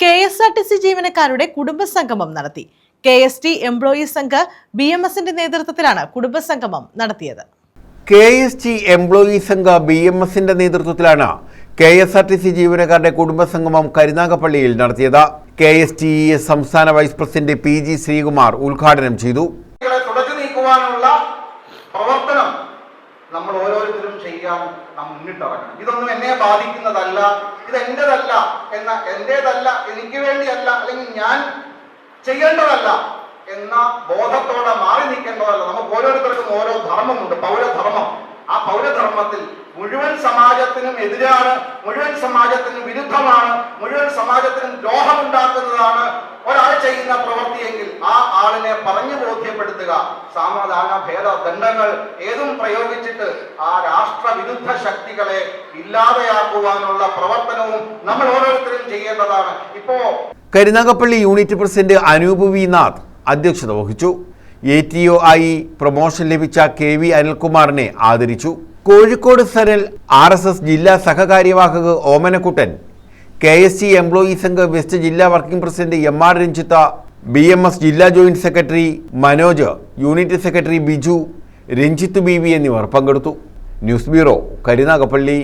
KSRTC ജീവനക്കാരുടെ കുടുംബസംഗമം നടത്തി. KST employees Sangh BMSന്റെ നേതൃത്വത്തിലാണ് കുടുംബസംഗമം നടത്തിയത്. KST എംപ്ലോയീസ് സംഘ് BMSന്റെ നേതൃത്വത്തിലാണ് KSRTC ജീവനക്കാരുടെ കുടുംബസംഗമം കരുനാഗപ്പള്ളിയിൽ നടത്തിയത്. KSTE സംസ്ഥാന വൈസ് പ്രസിഡന്റ് PG ശ്രീകുമാർ ഉദ്ഘാടനം ചെയ്തു. പ്രവർത്തനം നമ്മൾ ഓരോരുത്തരും ചെയ്യാൻ മുന്നിട്ടിറങ്ങണം. ഇതൊന്നും എന്നെ ബാധിക്കുന്നതല്ല, ഇത് എന്റേതല്ല എനിക്ക് വേണ്ടിയല്ല, അല്ലെങ്കിൽ ഞാൻ ചെയ്യേണ്ടതല്ല എന്ന ബോധത്തോടെ മാറി നിൽക്കേണ്ടതല്ല. നമുക്ക് ഓരോരുത്തർക്കും ഓരോ ധർമ്മമുണ്ട്, പൗരധർമ്മം. ആ പൗരധർമ്മത്തിൽ മുഴുവൻ സമാജത്തിനും എതിരാണ്, മുഴുവൻ സമാജത്തിനും വിരുദ്ധമാണ്, മുഴുവൻ സമാജത്തിനും ദ്രോഹമുണ്ടാക്കുന്നതാണ് ഒരാൾ ചെയ്യുന്ന പ്രവൃത്തിയെങ്കിൽ ആ ആളിനെ പറഞ്ഞു ബോധ്യപ്പെടുത്തുക. സമാധാന ഭേദദണ്ഡങ്ങൾ ഏതും പ്രയോഗിച്ചിട്ട് ആ രാഷ്ട്രവിരുദ്ധ ശക്തികളെ ഇല്ലാതെയാക്കുവാനുള്ള പ്രവർത്തനവും നമ്മൾ ഓരോരുത്തരും ചെയ്യേണ്ടതാണ്. Karunagappally unit president Anoop V Nath അധ്യക്ഷത വഹിച്ചു. ATO ആയി പ്രൊമോഷൻ ലഭിച്ച KV അനിൽകുമാറിനെ ആദരിച്ചു. കോഴിക്കോട് സനൽ RSS ജില്ലാ സഹകാര്യവാഹക് Omanakuttan, KST employees Sangh west ജില്ലാ working president MR Ranjitha, BMS ജില്ലാ joint secretary Manoj, unit secretary Biju, Ranjith BV എന്നിവർ പങ്കെടുത്തു. News bureau, Karunagappally.